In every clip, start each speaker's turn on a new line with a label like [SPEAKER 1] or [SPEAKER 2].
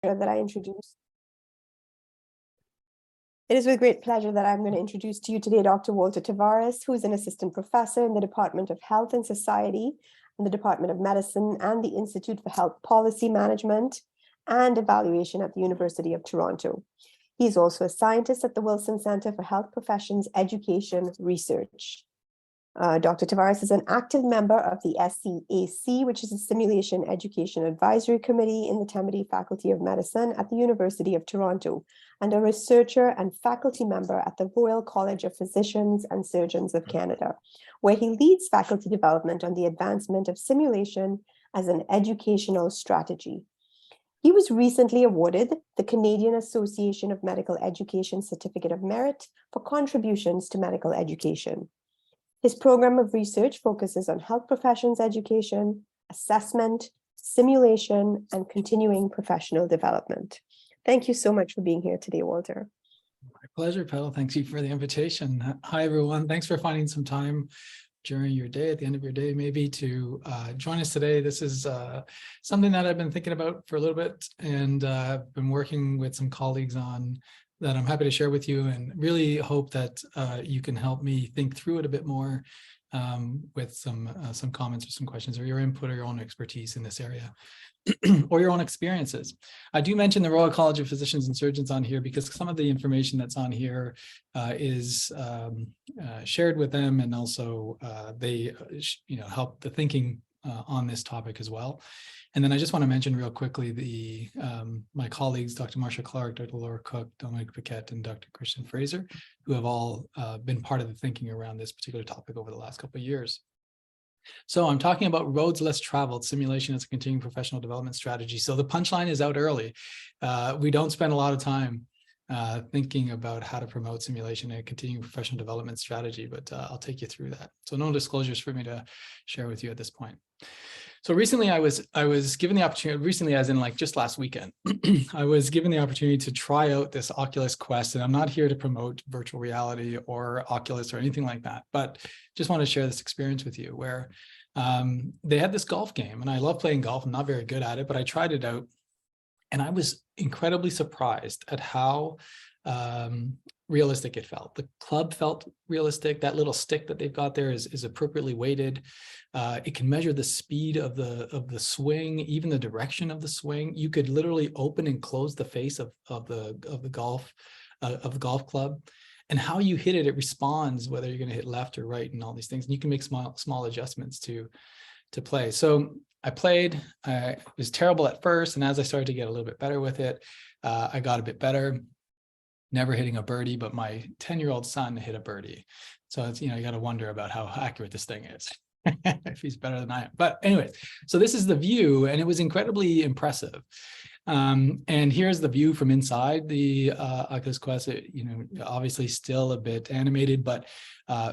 [SPEAKER 1] that I introduce. It is with great pleasure that I'm going to introduce to you today Dr. Walter Tavares, who is an assistant professor in the Department of Health and Society, in the Department of Medicine, and the Institute for Health Policy Management and Evaluation at the University of Toronto. He is also a scientist at the Wilson Center for Health Professions Education Research. Dr. Tavares is an active member of the SCAC, which is a Simulation Education Advisory Committee in the Temedy Faculty of Medicine at the University of Toronto, and a researcher and faculty member at the Royal College of Physicians and Surgeons of Canada, where he leads faculty development on the advancement of simulation as an educational strategy. He was recently awarded the Canadian Association of Medical Education Certificate of Merit for contributions to medical education. His program of research focuses on health professions education, assessment, simulation, and continuing professional development. Thank you so much for being here today, Walter.
[SPEAKER 2] My pleasure, Petal. Thank you for the invitation. Hi, everyone. Thanks for finding some time during your day, at the end of your day, maybe, to join us today. This is something that I've been thinking about for a little bit, and been working with some colleagues on that I'm happy to share with you, and really hope that you can help me think through it a bit more with some comments or some questions, or your input or your own expertise in this area or your own experiences. I do mention the Royal College of Physicians and Surgeons on here because some of the information that's on here is shared with them, and also they help the thinking on this topic as well. And then I just want to mention real quickly my colleagues, Dr. Marcia Clark, Dr. Laura Cook, Dominic Paquette, and Dr. Christian Fraser, who have all been part of the thinking around this particular topic over the last couple of years. So I'm talking about roads less traveled, simulation as a continuing professional development strategy. So the punchline is out early. We don't spend a lot of time thinking about how to promote simulation and continuing professional development strategy, but I'll take you through that. So no disclosures for me to share with you at this point. So recently I was given the opportunity, recently as in like just last weekend, I was given the opportunity to try out this Oculus Quest, and I'm not here to promote virtual reality or Oculus or anything like that, but just want to share this experience with you where they had this golf game, and I love playing golf. I'm not very good at it, but I tried it out, and I was incredibly surprised at how realistic it felt. The club felt realistic. That little stick that they've got there is appropriately weighted. It can measure the speed of the swing, even the direction of the swing. You could literally open and close the face of the golf club, and how you hit it, it responds whether you're going to hit left or right and all these things. And you can make small adjustments to play. So I played. It was terrible at first, and as I started to get a little bit better with it, I got a bit better. Never hitting a birdie, but my 10-year-old son hit a birdie. So it's, you got to wonder about how accurate this thing is, if he's better than I am. But anyway, so this is the view, and it was incredibly impressive. And here's the view from inside the Oculus Quest. Obviously still a bit animated, but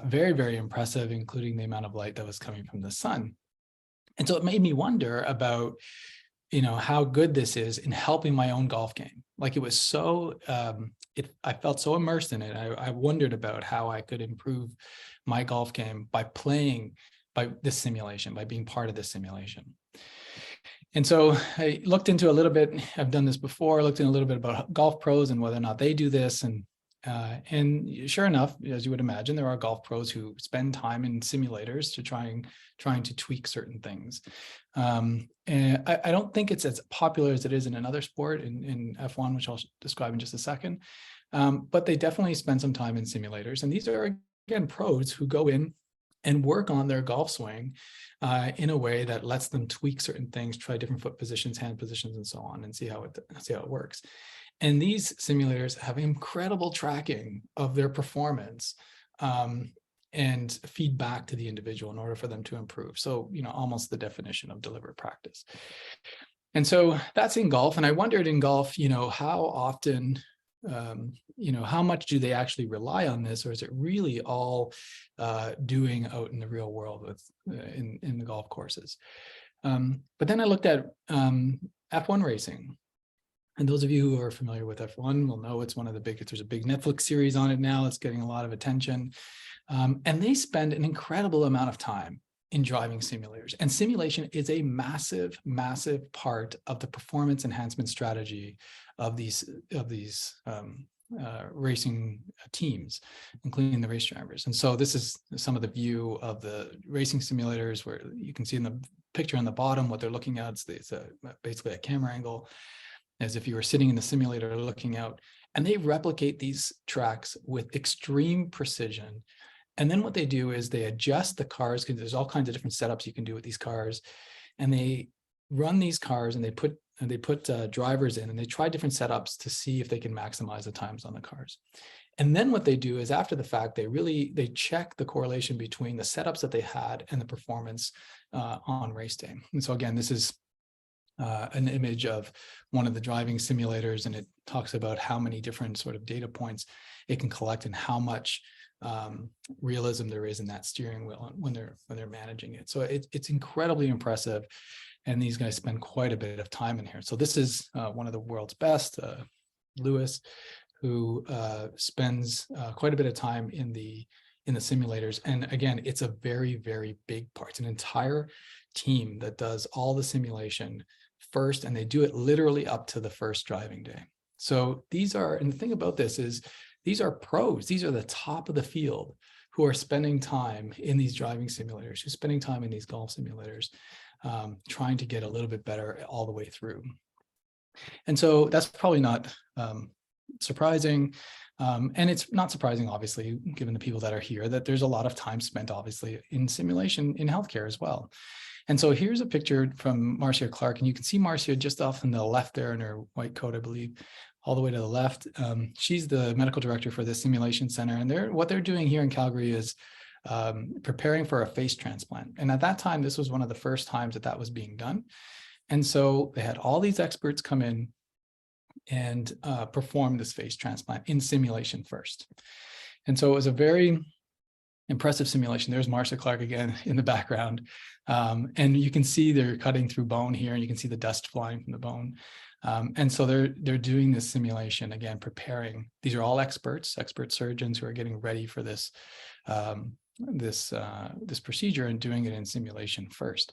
[SPEAKER 2] very, very impressive, including the amount of light that was coming from the sun. And so it made me wonder about how good this is in helping my own golf game. Like, it was so, I felt so immersed in it. I wondered about how I could improve my golf game by playing by this simulation, by being part of this simulation. And so I looked into a little bit, I've done this before, looked in a little bit about golf pros and whether or not they do this. And sure enough, as you would imagine, there are golf pros who spend time in simulators to trying to tweak certain things. And I don't think it's as popular as it is in another sport, in F1, which I'll describe in just a second. But they definitely spend some time in simulators. And these are, again, pros who go in and work on their golf swing in a way that lets them tweak certain things, try different foot positions, hand positions, and so on, and see how it works. And these simulators have incredible tracking of their performance and feedback to the individual in order for them to improve. So, almost the definition of deliberate practice. And so that's in golf. And I wondered in golf, how often, how much do they actually rely on this, or is it really all doing out in the real world with in the golf courses? But then I looked at F1 racing. And those of you who are familiar with F1 will know it's one of the biggest. There's a big Netflix series on it now. It's getting a lot of attention. And they spend an incredible amount of time in driving simulators. And simulation is a massive, massive part of the performance enhancement strategy of these racing teams, including the race drivers. And so this is some of the view of the racing simulators, where you can see in the picture on the bottom what they're looking at. It's basically a camera angle, as if you were sitting in the simulator looking out. And they replicate these tracks with extreme precision. And then what they do is they adjust the cars, because there's all kinds of different setups you can do with these cars. And they run these cars and they put drivers in, and they try different setups to see if they can maximize the times on the cars. And then what they do is, after the fact, they check the correlation between the setups that they had and the performance on race day. And so again, this is an image of one of the driving simulators, and it talks about how many different sort of data points it can collect and how much realism there is in that steering wheel when they're managing it. So it's incredibly impressive, and these guys spend quite a bit of time in here. So this is one of the world's best, Lewis, who spends quite a bit of time in the simulators. And again, it's a very, very big part. It's an entire team that does all the simulation first, and they do it literally up to the first driving day. So and the thing about this is, these are pros. These are the top of the field who are spending time in these driving simulators, who's spending time in these golf simulators, trying to get a little bit better all the way through. And so that's probably not surprising. And it's not surprising, obviously, given the people that are here, that there's a lot of time spent, obviously, in simulation in healthcare as well. And so here's a picture from Marcia Clark, and you can see Marcia just off on the left there in her white coat, I believe, all the way to the left. She's the medical director for the simulation center. And what they're doing here in Calgary is preparing for a face transplant. And at that time, this was one of the first times that was being done. And so they had all these experts come in and perform this face transplant in simulation first. And so it was a very impressive simulation. There's Marcia Clark again in the background. And you can see they're cutting through bone here, and you can see the dust flying from the bone. And so they're doing this simulation, again, preparing. These are all expert surgeons who are getting ready for this this procedure and doing it in simulation first.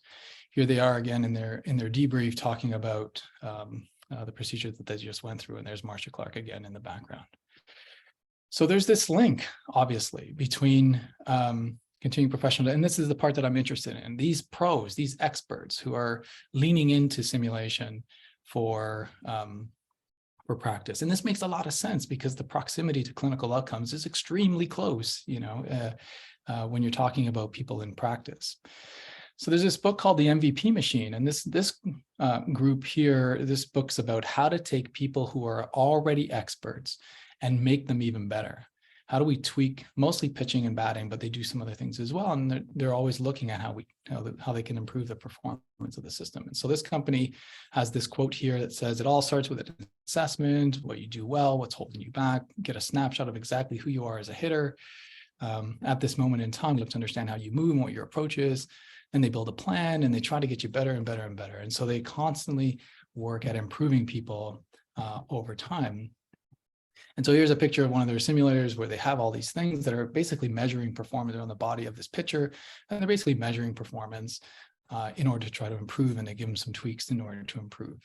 [SPEAKER 2] Here they are again in their debrief, talking about the procedure that they just went through, and there's Marcia Clark again in the background. So there's this link, obviously, between continuing professional, and this is the part that I'm interested in. These pros, these experts who are leaning into simulation for practice. And this makes a lot of sense, because the proximity to clinical outcomes is extremely close, when you're talking about people in practice. So there's this book called The MVP Machine, and this group here, this book's about how to take people who are already experts and make them even better. How do we tweak, mostly pitching and batting, but they do some other things as well. And they're always looking at how they can improve the performance of the system. And so this company has this quote here that says, it all starts with an assessment, what you do well, what's holding you back, get a snapshot of exactly who you are as a hitter. At this moment in time, you have to understand how you move and what your approach is. Then they build a plan, and they try to get you better and better and better. And so they constantly work at improving people over time. And so here's a picture of one of their simulators where they have all these things that are basically measuring performance on the body of this pitcher. And they're basically measuring performance in order to try to improve, and they give them some tweaks in order to improve.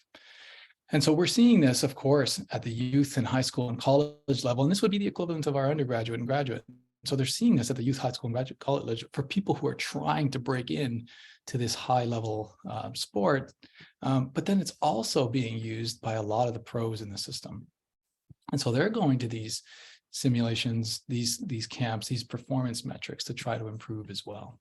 [SPEAKER 2] And so we're seeing this, of course, at the youth and high school and college level, and this would be the equivalent of our undergraduate and graduate. So they're seeing this at the youth, high school, and graduate college for people who are trying to break in to this high level sport. But then it's also being used by a lot of the pros in the system. And so they're going to these simulations, these camps, these performance metrics to try to improve as well.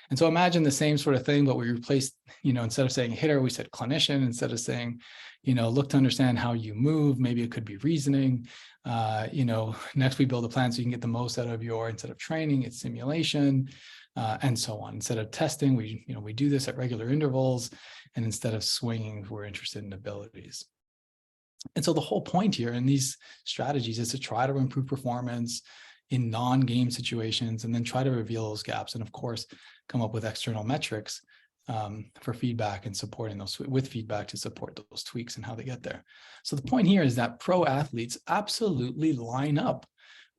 [SPEAKER 2] And so imagine the same sort of thing, but we replaced, instead of saying hitter, we said clinician. Instead of saying, look to understand how you move, maybe it could be reasoning. Next we build a plan so you can get the most out of instead of training, it's simulation, and so on. Instead of testing, we do this at regular intervals. And instead of swinging, we're interested in abilities. And so the whole point here in these strategies is to try to improve performance in non-game situations, and then try to reveal those gaps. And of course, come up with external metrics for feedback and supporting those with feedback to support those tweaks and how they get there. So the point here is that pro athletes absolutely line up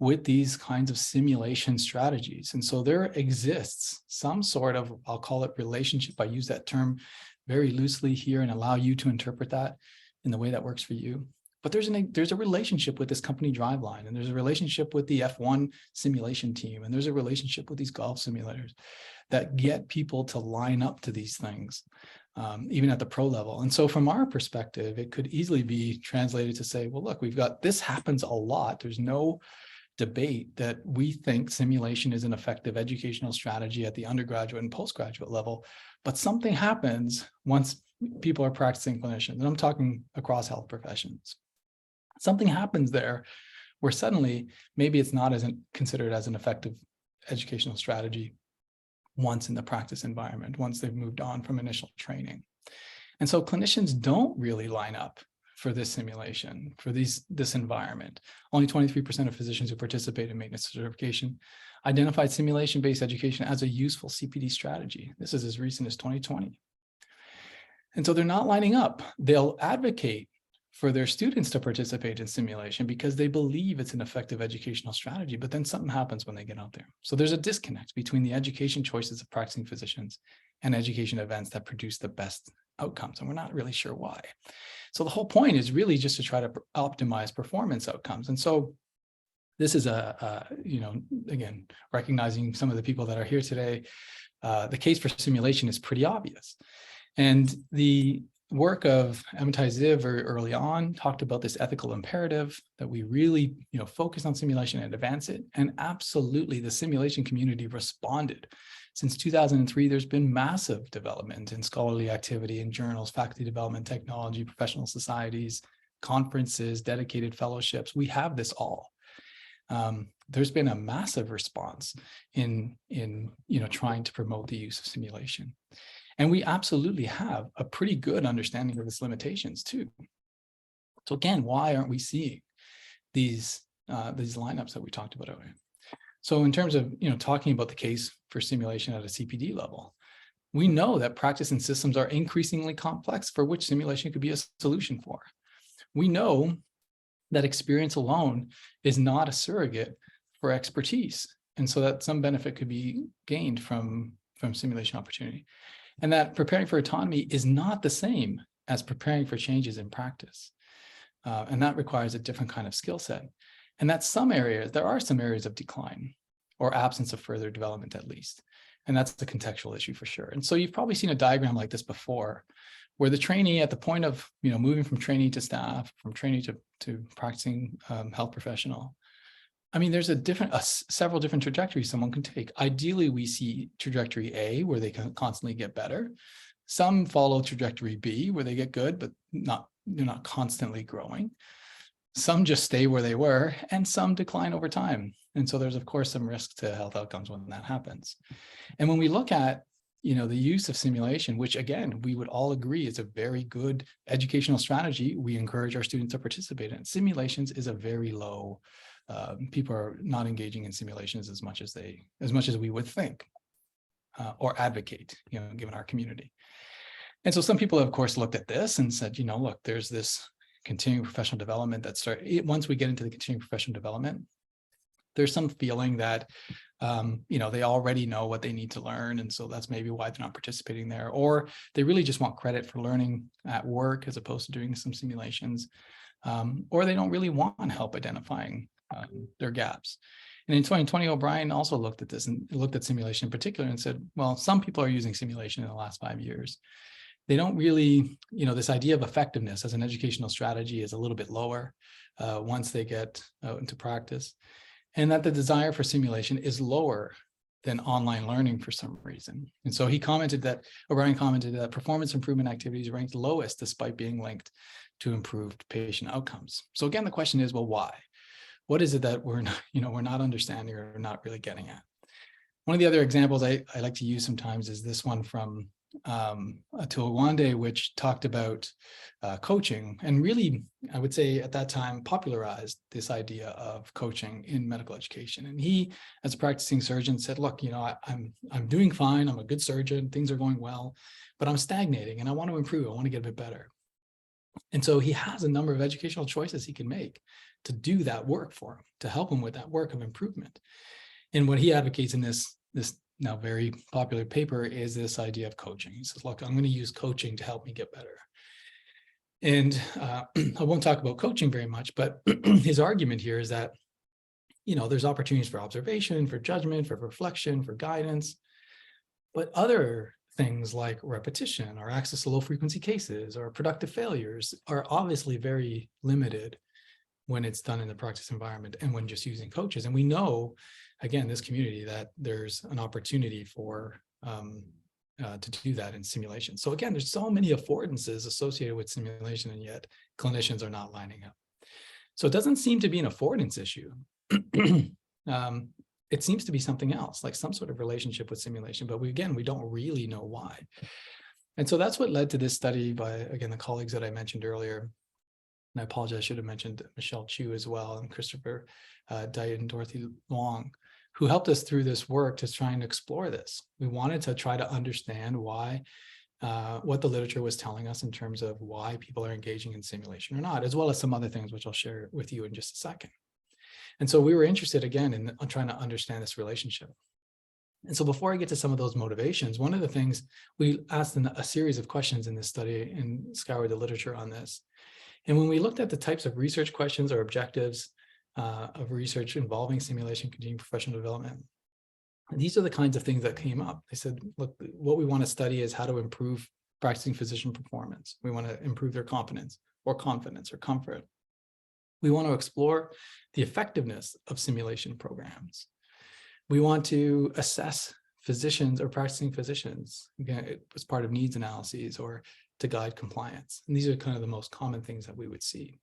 [SPEAKER 2] with these kinds of simulation strategies. And so there exists some sort of, I'll call it relationship. I use that term very loosely here and allow you to interpret that in the way that works for you. But there's a relationship with this company Driveline, and there's a relationship with the F1 simulation team, and there's a relationship with these golf simulators that get people to line up to these things, even at the pro level. And so from our perspective, it could easily be translated to say, well, look, we've got, this happens a lot. There's no debate that we think simulation is an effective educational strategy at the undergraduate and postgraduate level, but something happens once people are practicing clinicians, and I'm talking across health professions. Something happens there where suddenly maybe it's not as considered as an effective educational strategy once in the practice environment, once they've moved on from initial training. And so clinicians don't really line up for this simulation, for this environment. Only 23% of physicians who participate in maintenance certification identified simulation-based education as a useful CPD strategy. This is as recent as 2020. And so they're not lining up. They'll advocate for their students to participate in simulation because they believe it's an effective educational strategy, but then something happens when they get out there. So there's a disconnect between the education choices of practicing physicians and education events that produce the best outcomes, and we're not really sure why. So the whole point is really just to try to optimize performance outcomes. And so this is again, recognizing some of the people that are here today, the case for simulation is pretty obvious. And the work of Amitai Ziv very early on talked about this ethical imperative that we really, focus on simulation and advance it. And absolutely, the simulation community responded. Since 2003, there's been massive development in scholarly activity in journals, faculty development, technology, professional societies, conferences, dedicated fellowships. We have this all. There's been a massive response in trying to promote the use of simulation. And we absolutely have a pretty good understanding of its limitations too. So again, why aren't we seeing these lineups that we talked about earlier? So in terms of talking about the case for simulation at a CPD level, we know that practice and systems are increasingly complex for which simulation could be a solution for. We know that experience alone is not a surrogate for expertise, and so that some benefit could be gained from simulation opportunity. And that preparing for autonomy is not the same as preparing for changes in practice. And that requires a different kind of skill set. And that there are some areas of decline or absence of further development at least. And that's the contextual issue for sure. And so you've probably seen a diagram like this before, where the trainee at the point of moving from trainee to staff, from trainee to practicing health professional, there's several different trajectories someone can take. Ideally, we see trajectory A, where they can constantly get better. Some follow trajectory B, where they get good, but they're not constantly growing. Some just stay where they were, and some decline over time. And so there's, of course, some risk to health outcomes when that happens. And when we look at the use of simulation, which again, we would all agree is a very good educational strategy, we encourage our students to participate in. Simulations is a very low. People are not engaging in simulations as much as we would think or advocate, given our community. And so some people, of course, looked at this and said, look, there's this continuing professional development that once we get into the continuing professional development, there's some feeling that, they already know what they need to learn. And so that's maybe why they're not participating there, or they really just want credit for learning at work as opposed to doing some simulations, or they don't really want help identifying their gaps. And in 2020, O'Brien also looked at this and looked at simulation in particular and said, well, some people are using simulation in the last 5 years. They don't really, this idea of effectiveness as an educational strategy is a little bit lower once they get out into practice, and that the desire for simulation is lower than online learning for some reason. And so O'Brien commented that performance improvement activities ranked lowest despite being linked to improved patient outcomes. So again, the question is, well, why? What is it that we're not understanding or not really getting at? One of the other examples I like to use sometimes is this one from Atul Wande, which talked about coaching, and really, I would say at that time, popularized this idea of coaching in medical education. And he, as a practicing surgeon, said, look, I'm doing fine, I'm a good surgeon, things are going well, but I'm stagnating and I want to improve, I want to get a bit better. And so he has a number of educational choices he can make to do that work for him, to help him with that work of improvement. And what he advocates in this now very popular paper is this idea of coaching. He says, look, I'm going to use coaching to help me get better. And I won't talk about coaching very much, but his argument here is that, there's opportunities for observation, for judgment, for reflection, for guidance, but other things like repetition or access to low frequency cases or productive failures are obviously very limited when it's done in the practice environment and when just using coaches. And we know, again, this community, that there's an opportunity for to do that in simulation. So again, there's so many affordances associated with simulation, and yet clinicians are not lining up. So it doesn't seem to be an affordance issue. It seems to be something else, like some sort of relationship with simulation, but we don't really know why. And so that's what led to this study by, again, the colleagues that I mentioned earlier. And I apologize, I should have mentioned Michelle Chu as well, and Christopher Diet and Dorothy Long, who helped us through this work to try and explore this. We wanted to try to understand why, what the literature was telling us in terms of why people are engaging in simulation or not, as well as some other things, which I'll share with you in just a second. And so we were interested, again, in trying to understand this relationship. And so before I get to some of those motivations, one of the things we asked in a series of questions in this study and scoured the literature on this. And when we looked at the types of research questions or objectives of research involving simulation, continuing professional development, these are the kinds of things that came up. They said, look, what we want to study is how to improve practicing physician performance. We want to improve their competence or confidence or comfort. We want to explore the effectiveness of simulation programs. We want to assess physicians or practicing physicians, again, as part of needs analyses or to guide compliance. And these are kind of the most common things that we would see.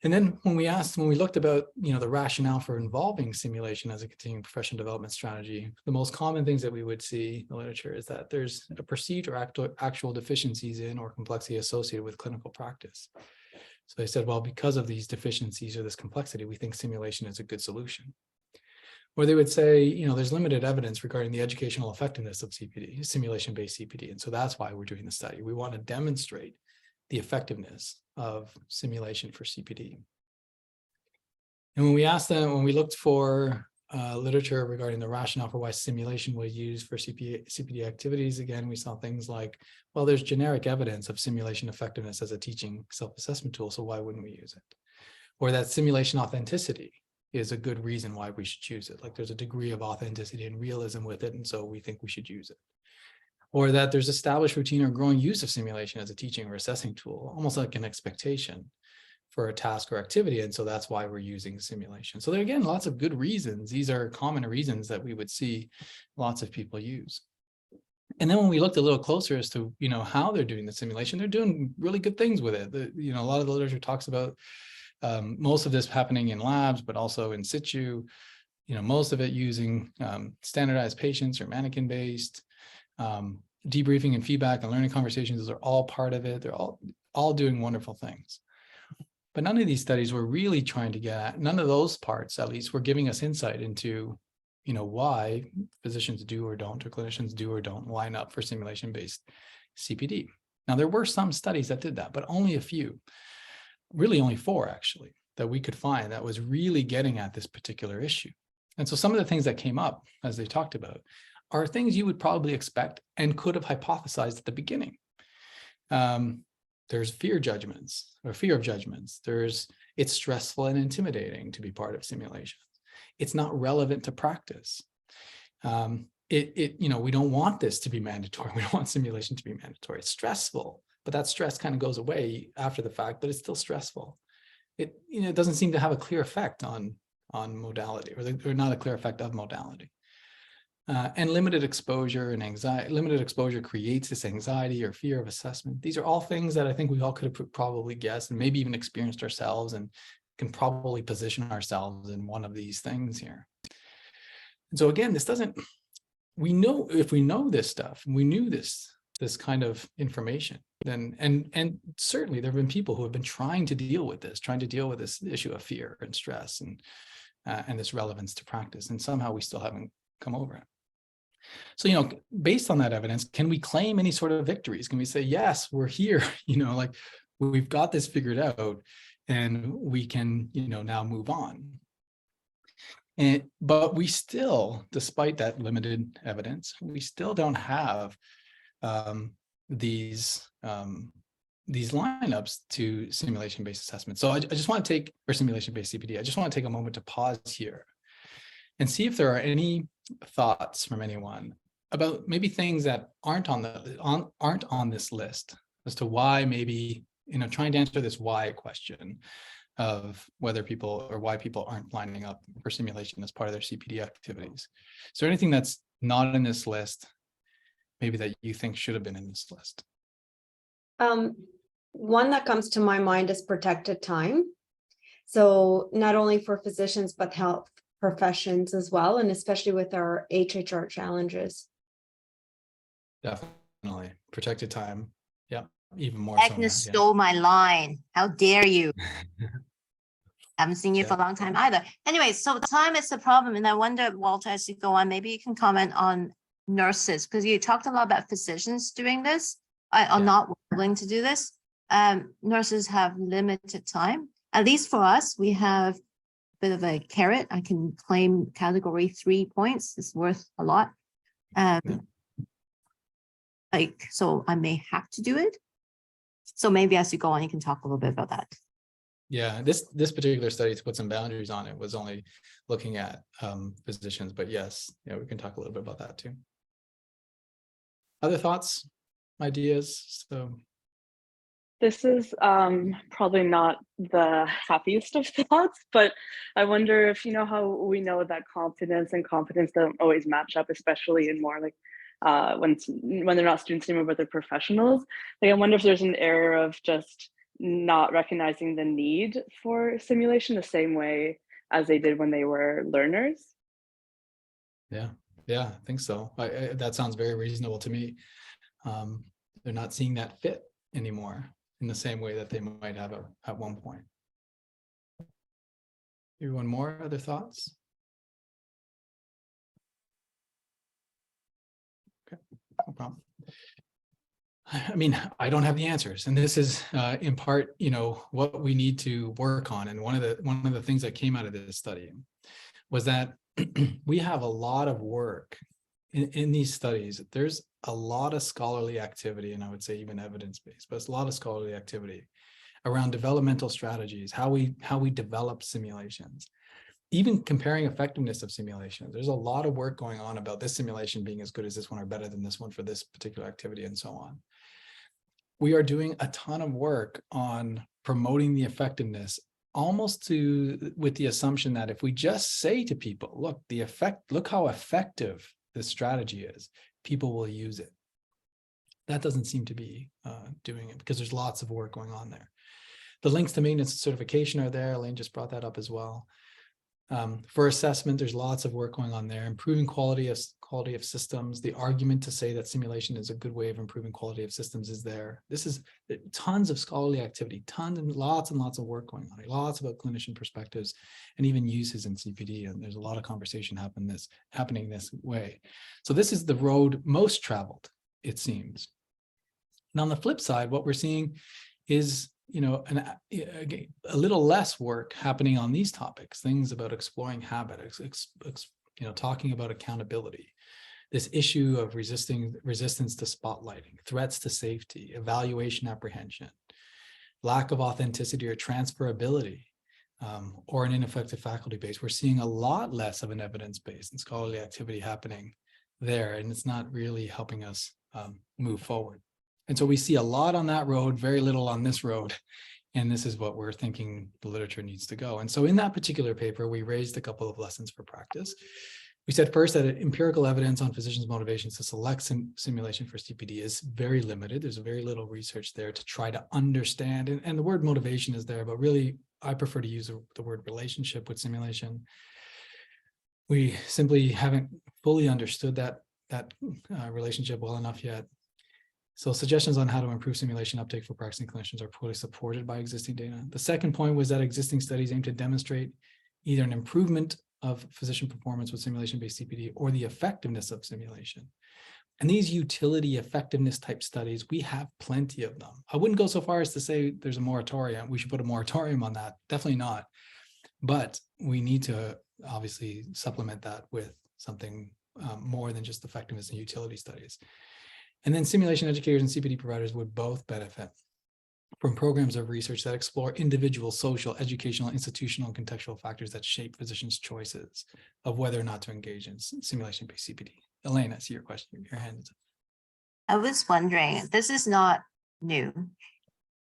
[SPEAKER 2] And then when we looked about, the rationale for involving simulation as a continuing professional development strategy, the most common things that we would see in the literature is that there's a perceived or actual deficiencies in or complexity associated with clinical practice. So they said, well, because of these deficiencies or this complexity, we think simulation is a good solution. Or they would say, there's limited evidence regarding the educational effectiveness of CPD, simulation-based CPD. And so that's why we're doing the study. We want to demonstrate the effectiveness of simulation for CPD. And when we asked them, when we looked for literature regarding the rationale for why simulation was used for CPD activities, again, we saw things like, well, there's generic evidence of simulation effectiveness as a teaching self-assessment tool, so why wouldn't we use it? Or that simulation authenticity is a good reason why we should choose it. Like there's a degree of authenticity and realism with it, and so we think we should use it. Or that there's established routine or growing use of simulation as a teaching or assessing tool, almost like an expectation for a task or activity, and so that's why we're using simulation. So there, again, lots of good reasons. These are common reasons that we would see lots of people use. And then when we looked a little closer as to, how they're doing the simulation, they're doing really good things with it. A lot of the literature talks about most of this happening in labs, but also in situ, most of it using standardized patients or mannequin-based, debriefing and feedback and learning conversations. Those are all part of it. They're all doing wonderful things. But none of these studies were really trying to get at, none of those parts, at least, were giving us insight into, why physicians do or don't, or clinicians do or don't line up for simulation-based CPD. Now, there were some studies that did that, but only a few, really only 4, actually, that we could find that was really getting at this particular issue. And so some of the things that came up, as they talked about, are things you would probably expect and could have hypothesized at the beginning. There's fear of judgments. It's stressful and intimidating to be part of simulations. It's not relevant to practice. We don't want this to be mandatory. We don't want simulation to be mandatory. It's stressful, but that stress kind of goes away after the fact, but it's still stressful. It doesn't seem to have a clear effect on modality, or not a clear effect of modality. And limited exposure and anxiety. Limited exposure creates this anxiety or fear of assessment. These are all things that I think we all could have probably guessed and maybe even experienced ourselves, and can probably position ourselves in one of these things here. And so again, we know, if we know this stuff, we knew this kind of information, then, and certainly there have been people who have been trying to deal with this issue of fear and stress and this relevance to practice, and somehow we still haven't come over it. So, based on that evidence, can we claim any sort of victories? Can we say, yes, we're here, like we've got this figured out and we can, now move on? But we still, despite that limited evidence, we still don't have these lineups to simulation-based assessment. So I just want to take, or simulation-based CPD, I just want to take a moment to pause here and see if there are any thoughts from anyone about maybe things that aren't on this list as to why maybe, trying to answer this why question of whether people or why people aren't lining up for simulation as part of their CPD activities. Is there anything that's not in this list, maybe that you think should have been in this list?
[SPEAKER 3] One that comes to my mind is protected time. So not only for physicians, but health professions as well, and especially with our HHR challenges.
[SPEAKER 2] Definitely. Protected time. Yeah, even more
[SPEAKER 4] Agnes
[SPEAKER 2] so.
[SPEAKER 4] stole my line. How dare you? Haven't seen you for a long time either. Anyway, so time is the problem. And I wonder, Walter, as you go on, maybe you can comment on nurses, because you talked a lot about physicians doing this, are not willing to do this. Nurses have limited time. At least for us, we have a bit of a carrot. I can claim category 3 points. It's worth a lot. So I may have to do it. So maybe as you go on, you can talk a little bit about that.
[SPEAKER 2] Yeah, this particular study, to put some boundaries on it, was only looking at physicians, but yes, we can talk a little bit about that too. Other thoughts, ideas? So
[SPEAKER 5] this is probably not the happiest of thoughts, but I wonder if, how we know that confidence and competence don't always match up, especially in more like when they're not students anymore, but they're professionals. Like, I wonder if there's an error of just not recognizing the need for simulation the same way as they did when they were learners. Yeah,
[SPEAKER 2] I think so. That sounds very reasonable to me. They're not seeing that fit anymore in the same way that they might have at one point. Maybe one more, other thoughts? Okay, no problem. I mean, I don't have the answers, and this is in part, what we need to work on. And one of the things that came out of this study was that we have a lot of work in these studies. There's a lot of scholarly activity, and I would say even evidence-based, but it's a lot of scholarly activity around developmental strategies, how we develop simulations, even comparing effectiveness of simulations. There's a lot of work going on about this simulation being as good as this one or better than this one for this particular activity and so on. We are doing a ton of work on promoting the effectiveness, almost with the assumption that if we just say to people, look how effective this strategy is, people will use it. That doesn't seem to be doing it, because there's lots of work going on there. The links to maintenance and certification are there. Elaine just brought that up as well. For assessment, there's lots of work going on there. Improving quality of systems. The argument to say that simulation is a good way of improving quality of systems is there. This is tons of scholarly activity, lots and lots of work going on. Lots about clinician perspectives and even uses in CPD. And there's a lot of conversation happening this way. So this is the road most traveled, it seems. And on the flip side, what we're seeing is a little less work happening on these topics, things about exploring habit, talking about accountability, this issue of resistance to spotlighting, threats to safety, evaluation apprehension, lack of authenticity or transferability, or an ineffective faculty base. We're seeing a lot less of an evidence-based and scholarly activity happening there, and it's not really helping us move forward. And so we see a lot on that road, very little on this road. And this is what we're thinking the literature needs to go. And so in that particular paper, we raised a couple of lessons for practice. We said first that empirical evidence on physicians' motivations to select simulation for CPD is very limited. There's very little research there to try to understand. And the word motivation is there, but really, I prefer to use the word relationship with simulation. We simply haven't fully understood that relationship well enough yet. So suggestions on how to improve simulation uptake for practicing clinicians are poorly supported by existing data. The second point was that existing studies aim to demonstrate either an improvement of physician performance with simulation-based CPD or the effectiveness of simulation. And these utility effectiveness type studies, we have plenty of them. I wouldn't go so far as to say there's a moratorium. We should put a moratorium on that. Definitely not. But we need to obviously supplement that with something more than just effectiveness and utility studies. And then simulation educators and CPD providers would both benefit from programs of research that explore individual, social, educational, institutional, and contextual factors that shape physicians' choices of whether or not to engage in simulation-based CPD. Elaine, I see your question, your hand.
[SPEAKER 4] I was wondering, this is not new.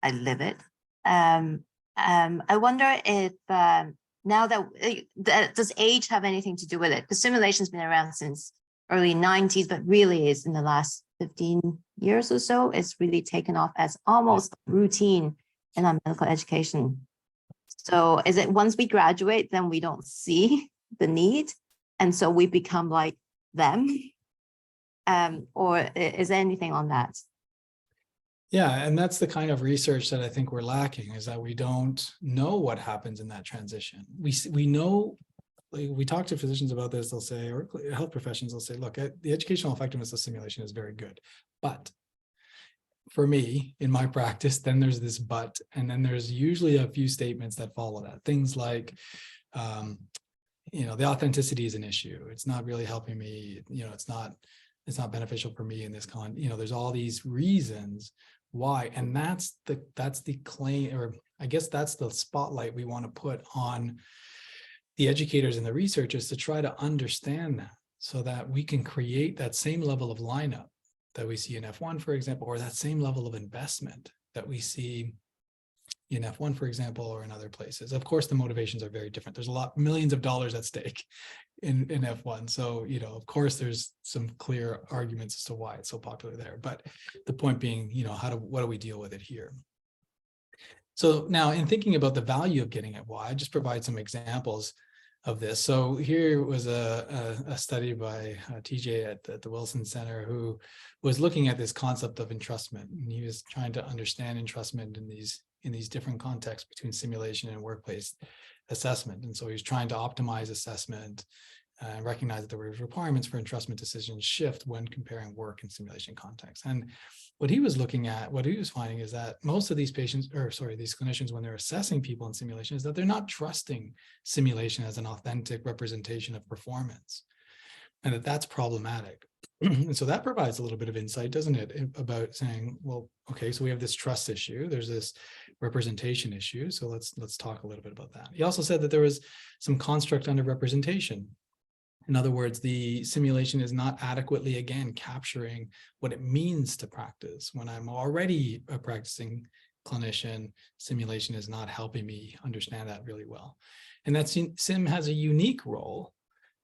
[SPEAKER 4] I live it. I wonder if now that does age have anything to do with it? Because simulation's been around since early 90s, but really is in the last 15 years or so, it's really taken off as almost routine in our medical education. So is it once we graduate, then we don't see the need, and so we become like them? Or is there anything on that?
[SPEAKER 2] Yeah, and that's the kind of research that I think we're lacking, is that we don't know what happens in that transition. We know, like, we talk to physicians about this, they'll say, or health professions, they'll say, look, the educational effectiveness of simulation is very good. But for me, in my practice, then there's this but, and then there's usually a few statements that follow that. Things like, the authenticity is an issue. It's not really helping me, it's not beneficial for me in this there's all these reasons why, and that's the claim, or I guess that's the spotlight we want to put on the educators and the researchers to try to understand that, so that we can create that same level of lineup that we see in F1, for example, or that same level of investment that we see in F1, for example, or in other places. Of course, the motivations are very different. There's millions of dollars at stake in F1. So, of course, there's some clear arguments as to why it's so popular there. But the point being, what do we deal with it here? So now, in thinking about the value of getting at why, I just provide some examples of this. So here was a study by TJ at the Wilson Center, who was looking at this concept of entrustment, and he was trying to understand entrustment in these different contexts between simulation and workplace assessment. And so he was trying to optimize assessment and recognize that there were requirements for entrustment decisions shift when comparing work and simulation context. And what he was finding is that most of these these clinicians, when they're assessing people in simulation, is that they're not trusting simulation as an authentic representation of performance, and that's problematic. And so that provides a little bit of insight, doesn't it, about saying, well, okay, so we have this trust issue, there's this representation issue, so let's talk a little bit about that. He also said that there was some construct under representation. In other words, the simulation is not adequately, again, capturing what it means to practice. When I'm already a practicing clinician, simulation is not helping me understand that really well. And that sim has a unique role,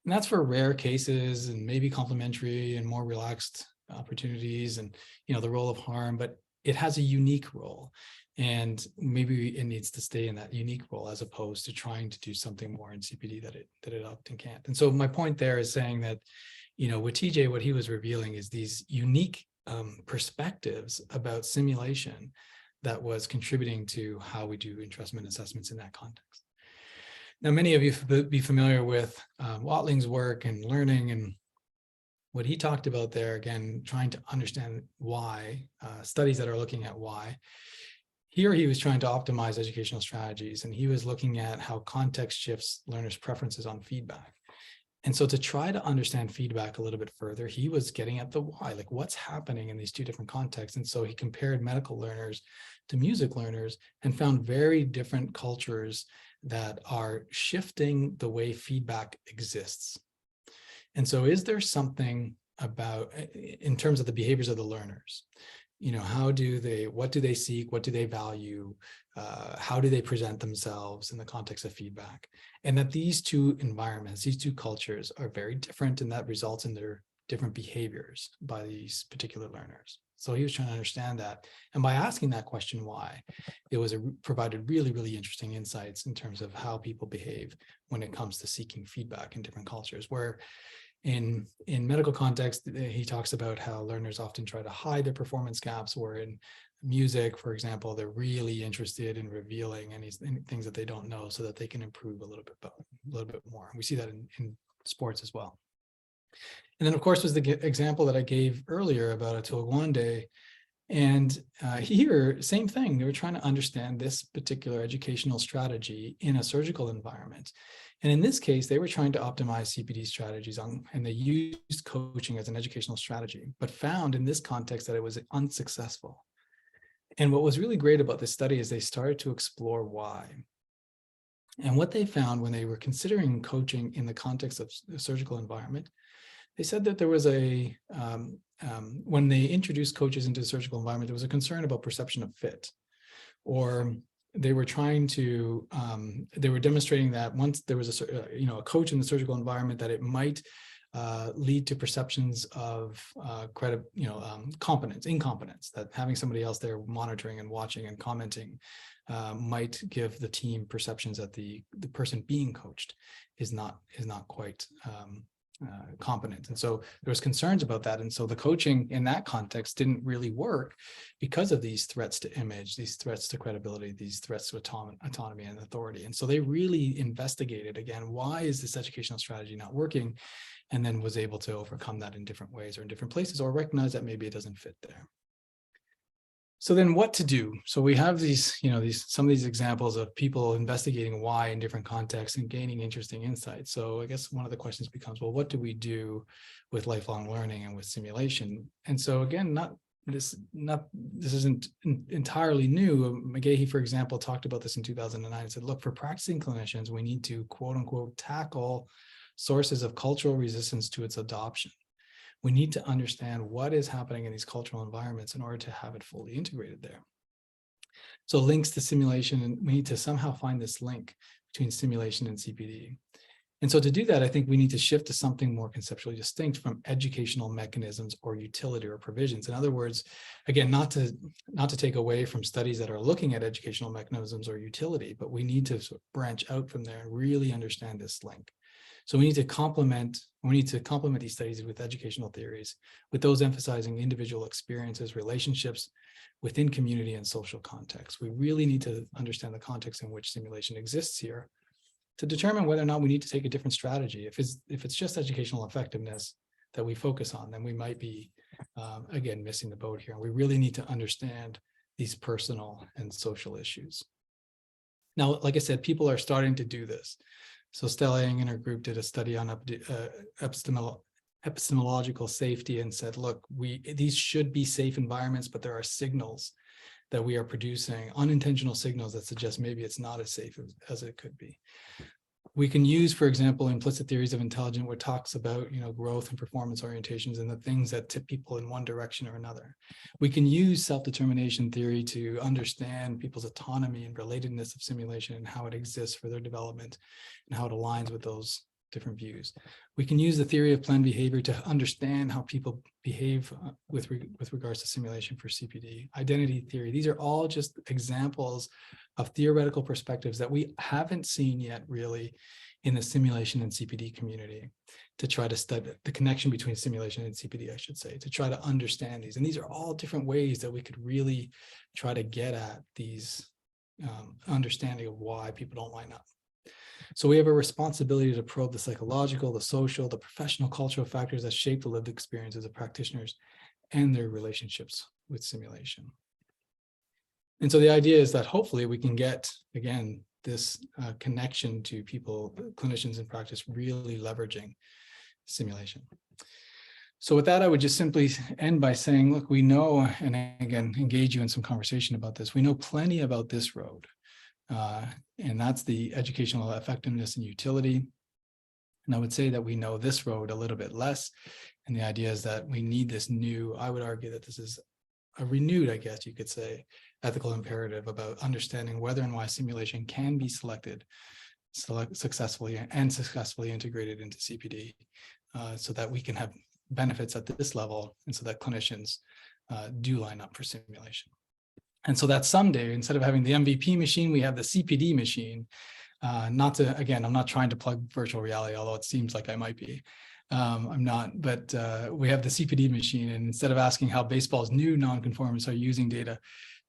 [SPEAKER 2] and that's for rare cases and maybe complementary and more relaxed opportunities and, the role of harm, but it has a unique role. And maybe it needs to stay in that unique role as opposed to trying to do something more in CPD that it often can't. And so my point there is saying that, with TJ, what he was revealing is these unique perspectives about simulation that was contributing to how we do entrustment assessments in that context. Now, many of you be familiar with Watling's work and learning, and what he talked about there, again, trying to understand why, studies that are looking at why. Here he was trying to optimize educational strategies, and he was looking at how context shifts learners' preferences on feedback. And so to try to understand feedback a little bit further, he was getting at the why, like what's happening in these two different contexts. And so he compared medical learners to music learners and found very different cultures that are shifting the way feedback exists. And so is there something about, in terms of the behaviors of the learners, what do they seek? What do they value? How do they present themselves in the context of feedback? And that these two environments, these two cultures are very different, and that results in their different behaviors by these particular learners. So he was trying to understand that. And by asking that question, why, it provided really, really interesting insights in terms of how people behave when it comes to seeking feedback in different cultures, where in medical context, he talks about how learners often try to hide their performance gaps, where in music, for example, they're really interested in revealing any things that they don't know so that they can improve a little bit more. And we see that in sports as well. And then, of course, was the example that I gave earlier about Atulagwande. And here, same thing. They were trying to understand this particular educational strategy in a surgical environment. And in this case, they were trying to optimize CPD strategies and they used coaching as an educational strategy, but found in this context that it was unsuccessful. And what was really great about this study is they started to explore why. And what they found when they were considering coaching in the context of a surgical environment, they said that there was when they introduced coaches into the surgical environment, there was a concern about perception of fit, or they were trying to, they were demonstrating that once there was a coach in the surgical environment, that it might lead to perceptions of incompetence, that having somebody else there monitoring and watching and commenting might give the team perceptions that the person being coached is not quite competent. And so there was concerns about that. And so the coaching in that context didn't really work because of these threats to image, these threats to credibility, these threats to autonomy and authority. And so they really investigated, again, why is this educational strategy not working? And then was able to overcome that in different ways or in different places, or recognize that maybe it doesn't fit there. So then what to do? So we have some of these examples of people investigating why in different contexts and gaining interesting insights. So I guess one of the questions becomes, well, what do we do with lifelong learning and with simulation? And so again, this isn't entirely new. McGahey, for example, talked about this in 2009 and said, look, for practicing clinicians, we need to quote unquote tackle sources of cultural resistance to its adoption. We need to understand what is happening in these cultural environments in order to have it fully integrated there. So links to simulation, and we need to somehow find this link between simulation and CPD. And so to do that, I think we need to shift to something more conceptually distinct from educational mechanisms or utility or provisions. In other words, again, not to take away from studies that are looking at educational mechanisms or utility, but we need to sort of branch out from there and really understand this link. So we need to complement these studies with educational theories, with those emphasizing individual experiences, relationships within community and social context. We really need to understand the context in which simulation exists here to determine whether or not we need to take a different strategy. If it's just educational effectiveness that we focus on, then we might be, again, missing the boat here. And we really need to understand these personal and social issues. Now, like I said, people are starting to do this. So Stella Yang and her group did a study on epistemological safety and said, look, these should be safe environments, but there are signals that we are producing, unintentional signals that suggest maybe it's not as safe as it could be. We can use, for example, implicit theories of intelligence, where it talks about, growth and performance orientations and the things that tip people in one direction or another. We can use self-determination theory to understand people's autonomy and relatedness of simulation and how it exists for their development and how it aligns with those different views. We can use the theory of planned behavior to understand how people behave with regards to simulation for CPD. Identity theory, these are all just examples of theoretical perspectives that we haven't seen yet really in the simulation and CPD community, to try to study the connection between simulation and CPD, I should say, to try to understand these. And these are all different ways that we could really try to get at these understanding of why people don't line up. So we have a responsibility to probe the psychological, the social, the professional, cultural factors that shape the lived experiences of practitioners and their relationships with simulation. And so the idea is that hopefully we can get, again, this connection to people, clinicians in practice, really leveraging simulation. So with that, I would just simply end by saying, look, we know, and again, engage you in some conversation about this, we know plenty about this road. And that's the educational effectiveness and utility. And I would say that we know this road a little bit less. And the idea is that we need this new, I would argue that this is a renewed, I guess you could say, ethical imperative about understanding whether and why simulation can be successfully integrated into CPD, so that we can have benefits at this level, and so that clinicians do line up for simulation. And so that someday, instead of having the MVP machine, we have the CPD machine. Again, I'm not trying to plug virtual reality, although it seems like I might be. I'm not, but we have the CPD machine, and instead of asking how baseball's new nonconformists are using data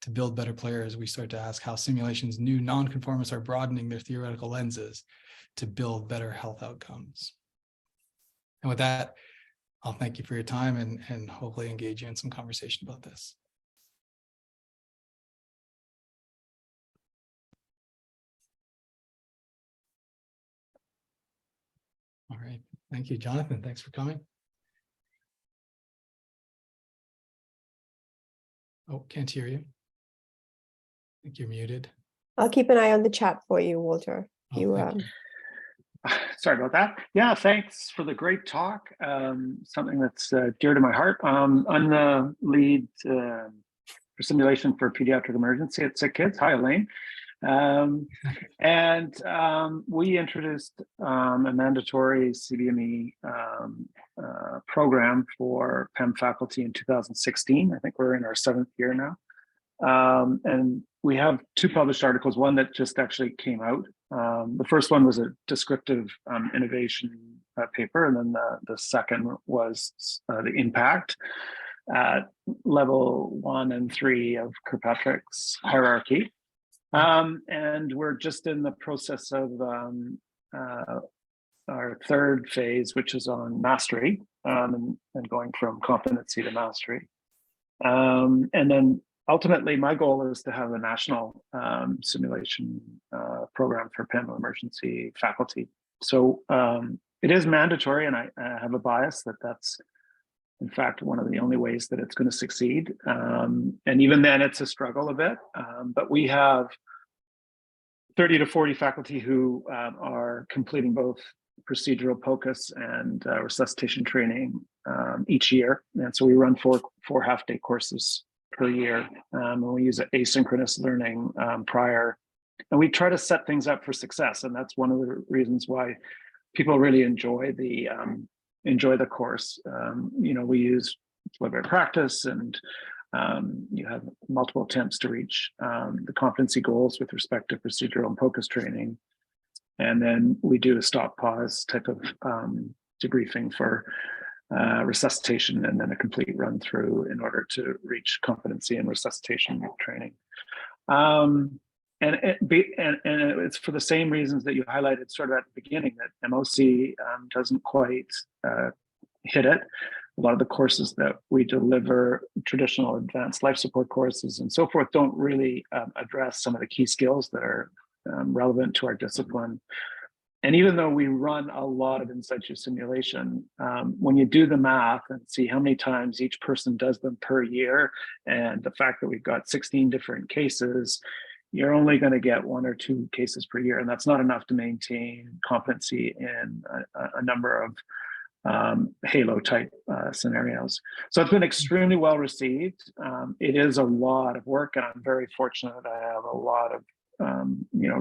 [SPEAKER 2] to build better players, we start to ask how simulation's new nonconformists are broadening their theoretical lenses to build better health outcomes. And with that, I'll thank you for your time and hopefully engage you in some conversation about this. All right. Thank you, Jonathan. Thanks for coming. Oh, can't hear you. I think you're muted.
[SPEAKER 1] I'll keep an eye on the chat for you, Walter.
[SPEAKER 2] Oh,
[SPEAKER 1] You
[SPEAKER 2] thank you.
[SPEAKER 6] Sorry about that. Yeah, thanks for the great talk. Something that's dear to my heart. I'm the lead for simulation for pediatric emergency at Sick Kids. Hi, Elaine. We introduced a mandatory CBME program for PEM faculty in 2016. I think we're in our 7th year now. And we have 2 published articles, one that just actually came out. The first one was a descriptive innovation paper, and then the second was the impact at level 1 and 3 of Kirkpatrick's hierarchy. And we're just in the process of our 3rd phase, which is on mastery, and going from competency to mastery. And then ultimately, my goal is to have a national simulation program for PEM emergency faculty. So it is mandatory, and I have a bias that that's, in fact, one of the only ways that it's going to succeed. And even then, it's a struggle a bit. But we have 30 to 40 faculty who are completing both procedural POCUS and resuscitation training each year. And so we run four half-day courses per year, and we use asynchronous learning prior, and we try to set things up for success. And that's one of the reasons why people really enjoy the course. We use deliberate practice, and you have multiple attempts to reach the competency goals with respect to procedural and POCUS training. And then we do a stop pause type of debriefing for resuscitation, and then a complete run through in order to reach competency and resuscitation training. And it's for the same reasons that you highlighted sort of at the beginning, that MOC doesn't quite hit it. A lot of the courses that we deliver, traditional advanced life support courses and so forth, don't really address some of the key skills that are relevant to our discipline. And even though we run a lot of in situ simulation, when you do the math and see how many times each person does them per year, and the fact that we've got 16 different cases, you're only going to get 1 or 2 cases per year. And that's not enough to maintain competency in a number of halo type scenarios. So it's been extremely well received. It is a lot of work, and I'm very fortunate that I have a lot of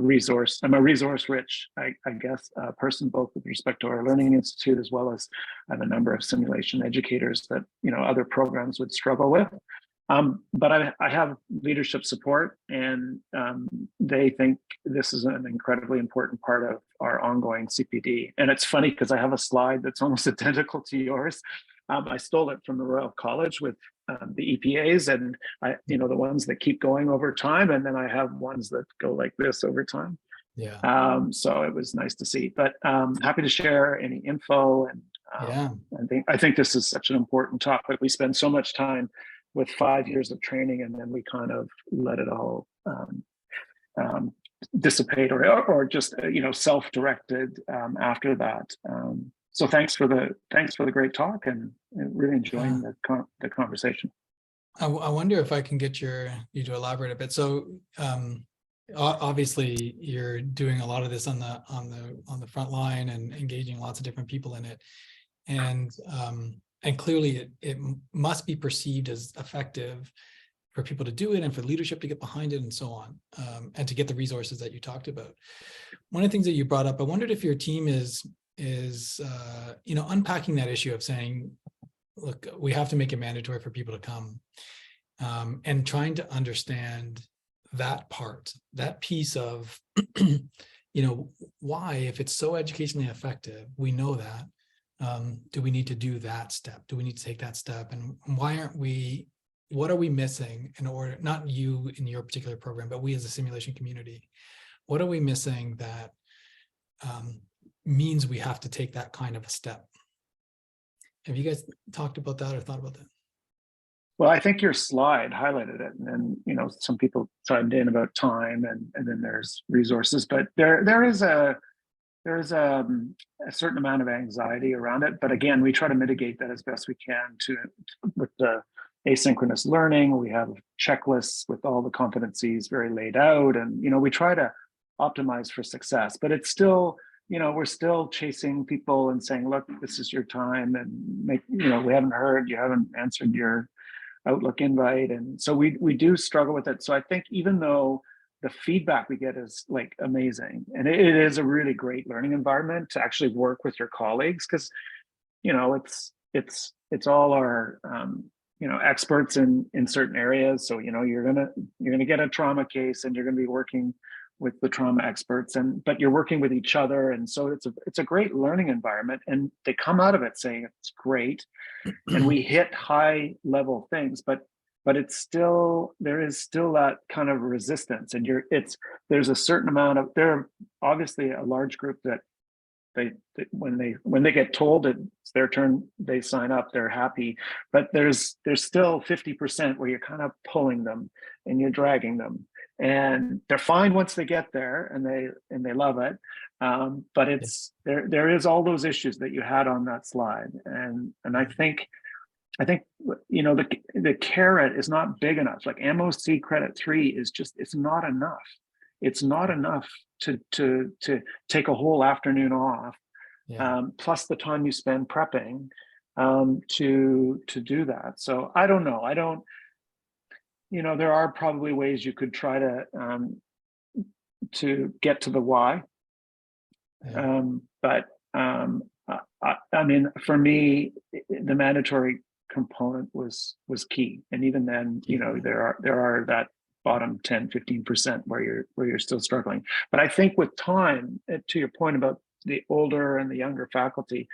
[SPEAKER 6] resource. I'm a resource rich, I guess, person, both with respect to our Learning Institute, as well as I have a number of simulation educators that other programs would struggle with. But I have leadership support, and they think this is an incredibly important part of our ongoing CPD. And it's funny because I have a slide that's almost identical to yours. I stole it from the Royal College with the EPAs, and the ones that keep going over time, and then I have ones that go like this over time.
[SPEAKER 2] Yeah.
[SPEAKER 6] So it was nice to see. But happy to share any info. And
[SPEAKER 2] Yeah.
[SPEAKER 6] I think this is such an important topic. We spend so much time with 5 years of training, and then we kind of let it all dissipate or just self-directed after that. So thanks for the great talk, and really enjoying the conversation.
[SPEAKER 2] I wonder if I can get you to elaborate a bit. So obviously you're doing a lot of this on the front line and engaging lots of different people in it, and clearly it must be perceived as effective for people to do it, and for leadership to get behind it, and so on, and to get the resources that you talked about. One of the things that you brought up, I wondered if your team is unpacking that issue of saying, look, we have to make it mandatory for people to come, and trying to understand that piece of, why, if it's so educationally effective, we know that, Do we need to do that step? Do we need to take that step? And why aren't we, what are we missing in order, not you in your particular program, but we as a simulation community, what are we missing that means we have to take that kind of a step? Have you guys talked about that or thought about that?
[SPEAKER 6] Well, I think your slide highlighted it, and you know, some people chimed in about time, and then there's resources, but there is a certain amount of anxiety around it. But again, we try to mitigate that as best we can with the asynchronous learning. We have checklists with all the competencies very laid out, and you know, we try to optimize for success. But it's still, you know, we're still chasing people and saying, look, this is your time, and you know, we haven't heard, you haven't answered your Outlook invite. And so we do struggle with it. So I think even though the feedback we get is like amazing, and it is a really great learning environment to actually work with your colleagues, because you know, it's all our you know, experts in certain areas. So you know, you're gonna get a trauma case, and you're gonna be working with the trauma experts, but you're working with each other, and so it's a great learning environment, and they come out of it saying it's great, and we hit high level things, but it's still, there is still that kind of resistance, and there's a certain amount of, there obviously a large group that when they get told it's their turn, they sign up, they're happy, but there's still 50% where you're kind of pulling them and you're dragging them, and they're fine once they get there, and they love it, but it's there is all those issues that you had on that slide, and I think you know, the carrot is not big enough. Like MOC credit 3 is just, it's not enough. It's not enough to take a whole afternoon off, plus the time you spend prepping to do that. So I don't know. You know, there are probably ways you could try to get to the why. But I mean, for me, the mandatory component was key, and even then, you know, there are that bottom 10-15% where you're still struggling. But I think with time, to your point about the older and the younger faculty,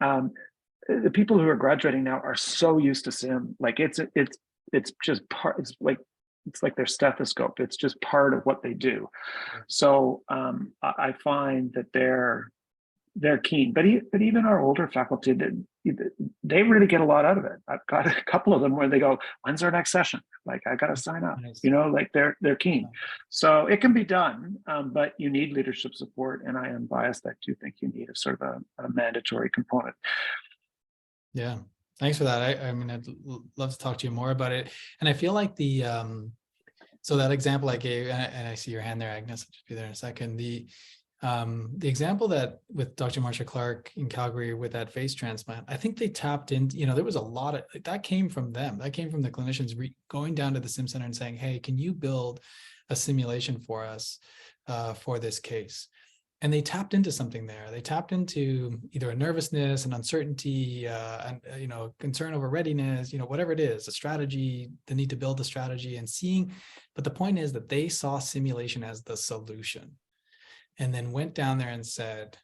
[SPEAKER 6] the people who are graduating now are so used to sim, like it's just part, it's like their stethoscope, it's just part of what they do. So I find that they're keen, but even our older faculty, they really get a lot out of it. I've got a couple of them where they go, when's our next session? Like, I got to sign up, you know, like they're keen. So it can be done, but you need leadership support. And I am biased. I do think you need a sort of a mandatory component.
[SPEAKER 2] Yeah, thanks for that. I mean, I'd love to talk to you more about it. And I feel like so that example I gave, and I see your hand there, Agnes, I'll just be there in a second. The example that with Dr. Marsha Clark in Calgary with that face transplant, I think they tapped in, you know, there was a lot of, that came from them. That came from the clinicians going down to the Sim Center and saying, hey, can you build a simulation for us for this case? And they tapped into something there. They tapped into either a nervousness, an uncertainty, and you know, concern over readiness, you know, whatever it is, a strategy, the need to build a strategy and seeing. But the point is that they saw simulation as the solution, and then went down there and said,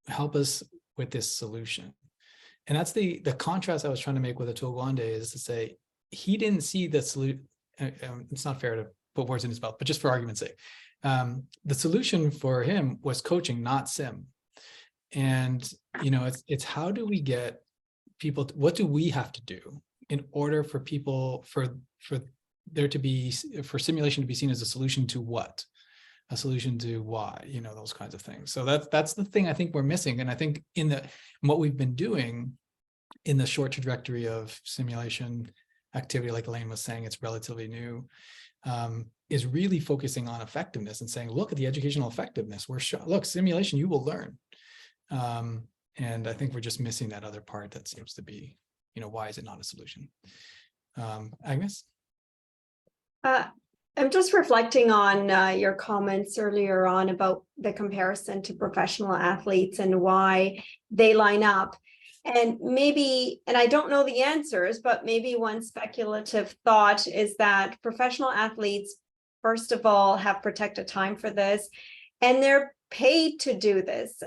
[SPEAKER 2] help us with this solution. And that's the contrast I was trying to make with Atul Gawande, is to say, he didn't see the solution. It's not fair to put words in his mouth, but just for argument's sake, the solution for him was coaching, not sim. And, you know, it's how do we get people, what do we have to do in order for people, for simulation to be seen as a solution to what? A solution to why, you know, those kinds of things. So that's the thing I think we're missing. And I think in what we've been doing in the short trajectory of simulation activity, like Elaine was saying, it's relatively new, is really focusing on effectiveness and saying, look at the educational effectiveness. Look, simulation, you will learn. And I think we're just missing that other part that seems to be, you know, why is it not a solution? Agnes?
[SPEAKER 3] I'm just reflecting on your comments earlier on about the comparison to professional athletes and why they line up. And maybe, and I don't know the answers, but maybe one speculative thought is that professional athletes, first of all, have protected time for this. And they're paid to do this.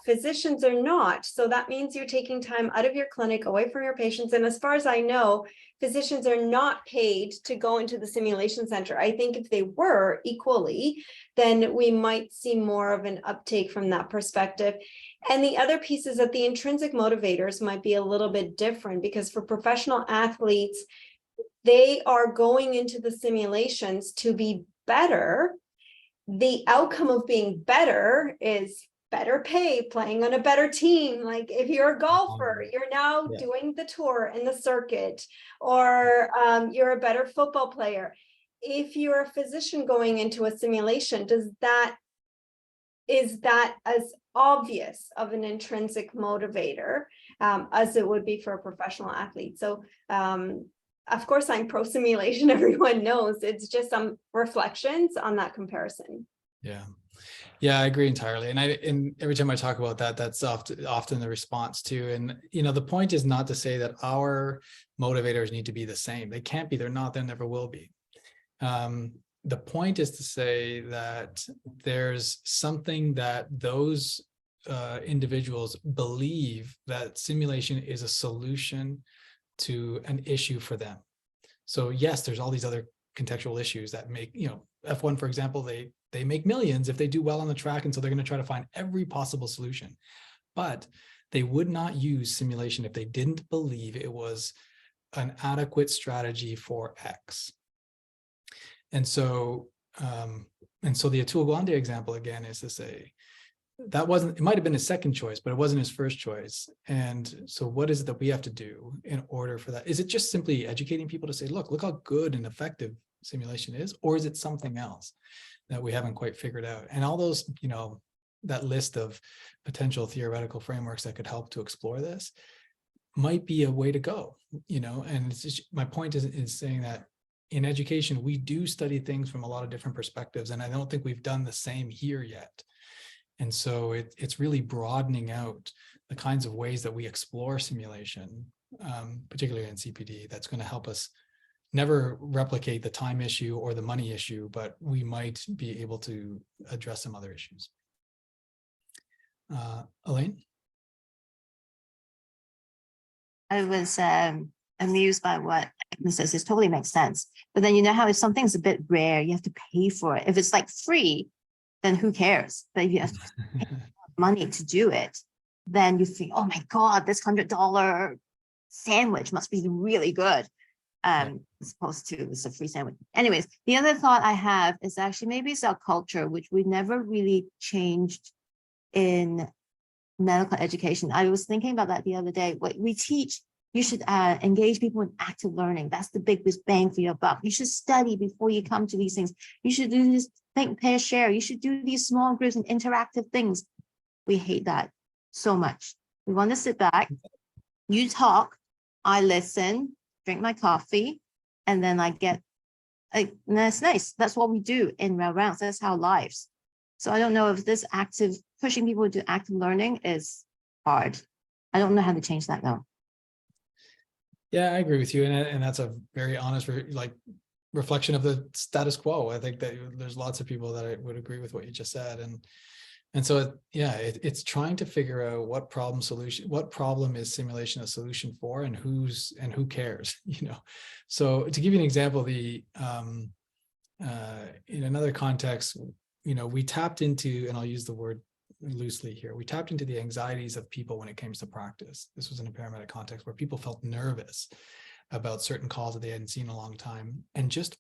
[SPEAKER 3] Physicians are not. So that means you're taking time out of your clinic, away from your patients. And as far as I know, physicians are not paid to go into the simulation center. I think if they were equally, then we might see more of an uptake from that perspective. And the other piece is that the intrinsic motivators might be a little bit different, because for professional athletes, they are going into the simulations to be better. The outcome of being better is better pay, playing on a better team. Like if you're a golfer, you're now doing the tour and the circuit, or you're a better football player. If you're a physician going into a simulation, is that as obvious of an intrinsic motivator as it would be for a professional athlete? So of course, I'm pro simulation. Everyone knows. It's just some reflections on that comparison.
[SPEAKER 2] Yeah, I agree entirely. And every time I talk about that, that's often the response too. And the point is not to say that our motivators need to be the same. They can't be. They're not. There never will be. The point is to say that there's something that those individuals believe that simulation is a solution to an issue for them. So yes, there's all these other contextual issues that make, F1, for example, they make millions if they do well on the track. And so they're going to try to find every possible solution. But they would not use simulation if they didn't believe it was an adequate strategy for X. And so the Atul Gawande example again is to say, it might have been his second choice, but it wasn't his first choice. And so what is it that we have to do in order for that? Is it just simply educating people to say, look how good and effective simulation is? Or is it something else that we haven't quite figured out? And all those, that list of potential theoretical frameworks that could help to explore this might be a way to go, and it's just, my point is saying that in education, we do study things from a lot of different perspectives. And I don't think we've done the same here yet. And so it's really broadening out the kinds of ways that we explore simulation, particularly in CPD, that's going to help us never replicate the time issue or the money issue, but we might be able to address some other issues. Elaine?
[SPEAKER 4] I was amused by what Agnes says. It totally makes sense. But then how if something's a bit rare, you have to pay for it. If it's like free, then who cares? But if you have to pay money to do it, then you think, oh my God, this $100 sandwich must be really good. As opposed to it's a free sandwich. Anyways, the other thought I have is actually maybe it's our culture, which we never really changed in medical education. I was thinking about that the other day. What we teach, you should engage people in active learning. That's the biggest bang for your buck. You should study before you come to these things. You should do this think, pair, share. You should do these small groups and interactive things. We hate that so much. We want to sit back, you talk, I listen, drink my coffee, and then I get, and that's nice. That's what we do in rounds. That's our lives. So I don't know if this pushing people to active learning is hard. I don't know how to change that though.
[SPEAKER 2] Yeah, I agree with you. And that's a very honest, reflection of the status quo. I think that there's lots of people that would agree with what you just said. And so, it's trying to figure out what problem is simulation a solution for, and who cares, So to give you an example, in another context, we tapped into, and I'll use the word loosely here, we tapped into the anxieties of people when it came to practice. This was in a paramedic context where people felt nervous about certain calls that they hadn't seen in a long time, and just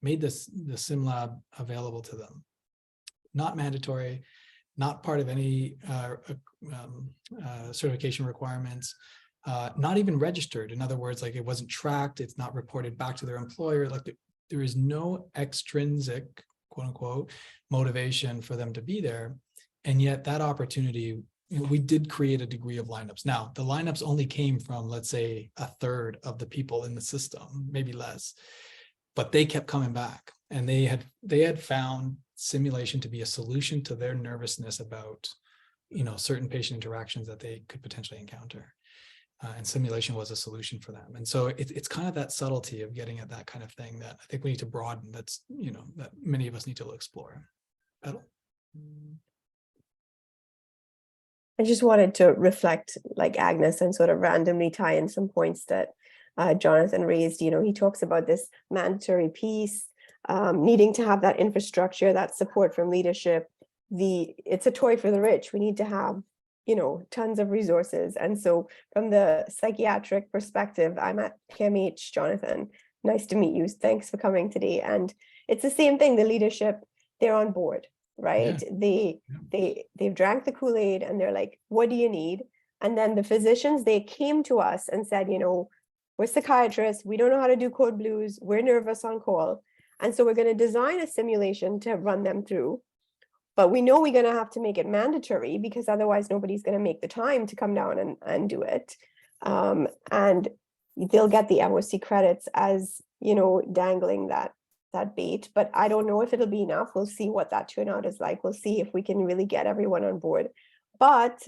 [SPEAKER 2] made the sim lab available to them. Not mandatory, not part of any certification requirements, not even registered. In other words, it wasn't tracked, it's not reported back to their employer. There is no extrinsic, quote unquote, motivation for them to be there. And yet that opportunity, we did create a degree of lineups. Now, the lineups only came from, let's say, a third of the people in the system, maybe less, but they kept coming back, and they had found simulation to be a solution to their nervousness about, certain patient interactions that they could potentially encounter. And simulation was a solution for them. And so it's kind of that subtlety of getting at that kind of thing that I think we need to broaden. That's, that many of us need to explore. Petal?
[SPEAKER 1] I just wanted to reflect like Agnes and sort of randomly tie in some points that Jonathan raised. You know, he talks about this mandatory piece, needing to have that infrastructure, that support from leadership. It's a toy for the rich. We need to have, you know, tons of resources. And so from the psychiatric perspective, I'm at KMH, Jonathan. Nice to meet you. Thanks for coming today. And it's the same thing, the leadership, they're on board, right? They've drank the Kool-Aid and they're like, what do you need? And then the physicians, they came to us and said, you know, we're psychiatrists, we don't know how to do code blues, we're nervous on call. And so we're going to design a simulation to run them through. But we know we're going to have to make it mandatory because otherwise nobody's going to make the time to come down and do it. And they'll get the MOC credits as, you know, dangling that bait. But I don't know if it'll be enough. We'll see what that turnout is like. We'll see if we can really get everyone on board. But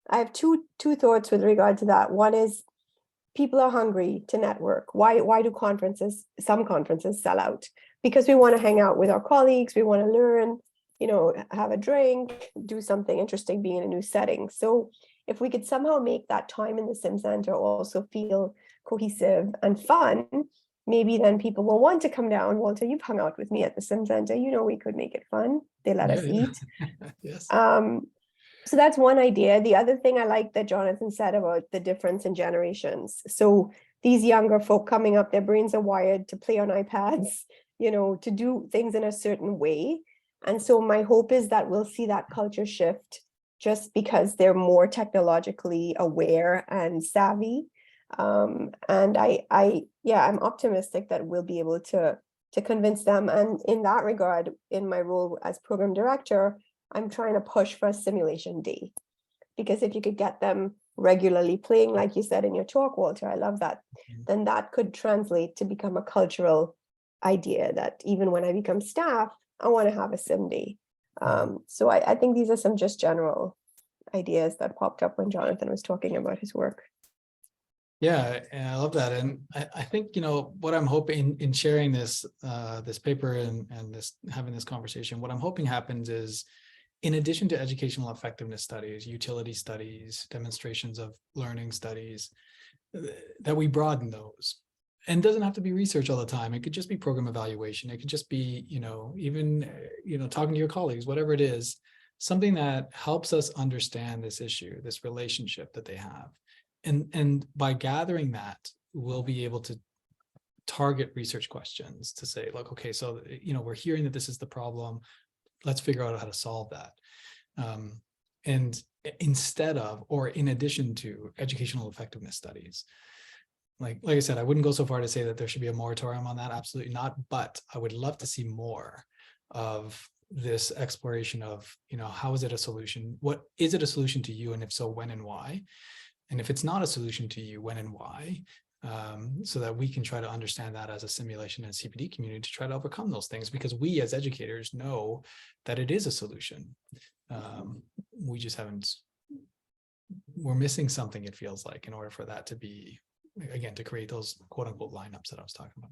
[SPEAKER 1] I have two thoughts with regard to that. One is people are hungry to network. Why do some conferences sell out? Because we want to hang out with our colleagues. We want to learn, you know, have a drink, do something interesting, be in a new setting. So if we could somehow make that time in the Sim Center also feel cohesive and fun, maybe then people will want to come down. Walter, you've hung out with me at the Sim Center. You know, we could make it fun. They let us eat.
[SPEAKER 2] Yes.
[SPEAKER 1] So that's one idea. The other thing I like that Jonathan said about the difference in generations. So these younger folk coming up, their brains are wired to play on iPads, you know, to do things in a certain way. And so my hope is that we'll see that culture shift just because they're more technologically aware and savvy. And I'm optimistic that we'll be able to convince them. And in that regard, in my role as program director, I'm trying to push for a simulation day, because if you could get them regularly playing, like you said in your talk, Walter, I love that, then that could translate to become a cultural idea that even when I become staff, I want to have a sim day. So I think these are some just general ideas that popped up when Jonathan was talking about his work.
[SPEAKER 2] Yeah, and I love that. And I think, you know, what I'm hoping in sharing this this paper and this having this conversation, what I'm hoping happens is, in addition to educational effectiveness studies, utility studies, demonstrations of learning studies, that we broaden those. And it doesn't have to be research all the time. It could just be program evaluation. It could just be, you know, even, you know, talking to your colleagues, whatever it is, something that helps us understand this issue, this relationship that they have. And by gathering that, we'll be able to target research questions to say, look, okay, so, you know, we're hearing that this is the problem. Let's figure out how to solve that. And instead of, or in addition to, educational effectiveness studies. Like I said, I wouldn't go so far to say that there should be a moratorium on that. Absolutely not. But I would love to see more of this exploration of, you know, how is it a solution? What is it a solution to you? And if so, when and why? And if it's not a solution to you, when and why? So that we can try to understand that as a simulation and CPD community to try to overcome those things, because we as educators know that it is a solution. We just we're missing something, it feels like, in order for that to be, again, to create those quote unquote lineups that I was talking about.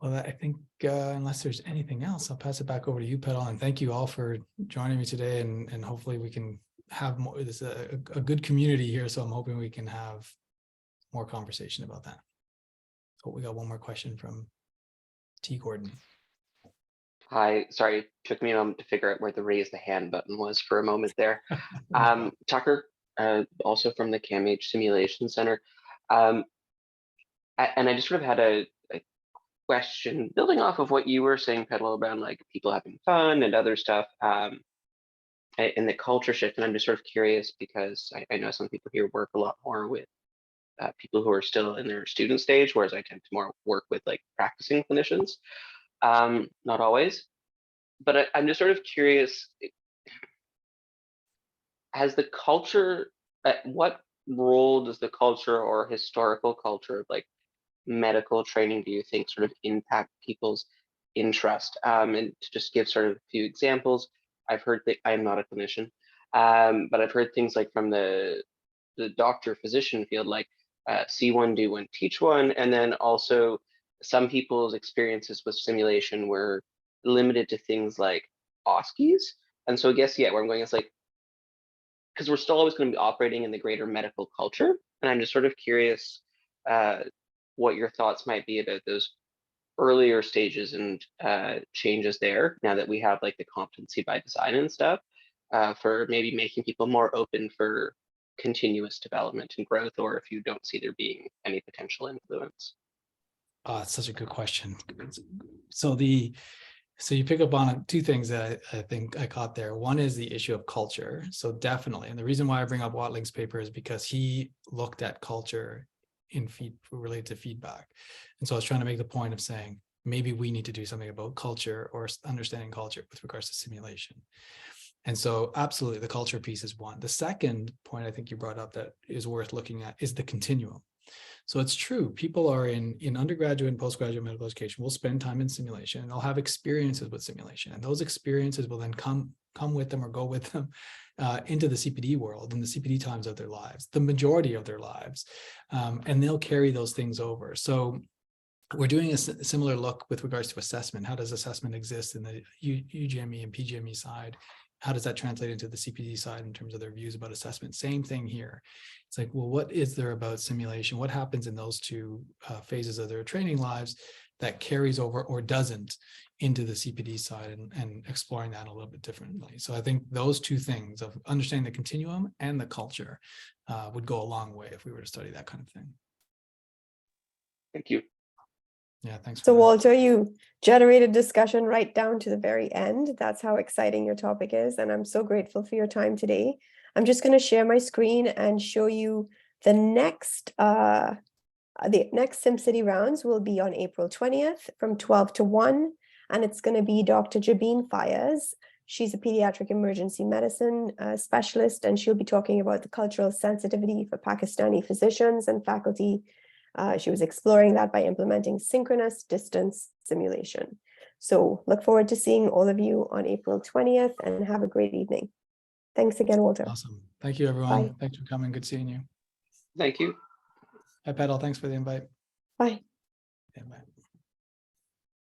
[SPEAKER 2] Well, I think unless there's anything else, I'll pass it back over to you, Petal, and thank you all for joining me today. And hopefully we can have more. There's a good community here, so I'm hoping we can have more conversation about that. Oh, we got one more question from T. Gordon.
[SPEAKER 7] Hi, sorry, took me a moment to figure out where the raise the hand button was for a moment there. Tucker, also from the CAMH Simulation Center. And I just sort of had a question building off of what you were saying, Petal, around like people having fun and other stuff, and the culture shift. And I'm just sort of curious because I know some people here work a lot more with people who are still in their student stage, whereas I tend to more work with like practicing clinicians. Not always, but I'm just sort of curious, has the culture, what role does the culture or historical culture of like medical training do you think sort of impact people's interest? And to just give sort of a few examples, I've heard that I'm not a clinician, but I've heard things like from the doctor physician field, like see one, do one, teach one. And then also some people's experiences with simulation were limited to things like OSCEs. And so I guess, yeah, where I'm going is like, because we're still always going to be operating in the greater medical culture. And I'm just sort of curious what your thoughts might be about those earlier stages and changes there, now that we have like the competency by design and stuff, for maybe making people more open for continuous development and growth, or if you don't see there being any potential influence.
[SPEAKER 2] It's such a good question. So you pick up on two things that I think I caught there. One is the issue of culture. So definitely, and the reason why I bring up Watling's paper is because he looked at culture in related to feedback. And so I was trying to make the point of saying, maybe we need to do something about culture or understanding culture with regards to simulation. And so absolutely, the culture piece is one. The second point I think you brought up that is worth looking at is the continuum. So it's true, people are in undergraduate and postgraduate medical education will spend time in simulation, and they'll have experiences with simulation. And those experiences will then come with them or go with them into the CPD world, in the CPD times of their lives, the majority of their lives. And they'll carry those things over. So we're doing a similar look with regards to assessment. How does assessment exist in the UGME and PGME side? How does that translate into the CPD side in terms of their views about assessment? Same thing here. It's like, well, what is there about simulation? What happens in those two phases of their training lives that carries over or doesn't into the CPD side, and exploring that a little bit differently. So I think those two things of understanding the continuum and the culture would go a long way if we were to study that kind of thing.
[SPEAKER 7] Thank you.
[SPEAKER 2] Yeah, thanks.
[SPEAKER 1] So Walter, you generated discussion right down to the very end. That's how exciting your topic is. And I'm so grateful for your time today. I'm just going to share my screen and show you the next SimCity rounds will be on April 20th from 12 to 1. And it's going to be Dr. Jabeen Fayez. She's a pediatric emergency medicine specialist, and she'll be talking about the cultural sensitivity for Pakistani physicians and faculty. She was exploring that by implementing synchronous distance simulation. So look forward to seeing all of you on April 20th, and have a great evening. Thanks again, Walter.
[SPEAKER 2] Awesome. Thank you, everyone.
[SPEAKER 1] Bye.
[SPEAKER 2] Thanks for coming. Good seeing you.
[SPEAKER 7] Thank you.
[SPEAKER 2] Hi, Petal. Thanks for the invite.
[SPEAKER 1] Bye.
[SPEAKER 2] Yeah, bye.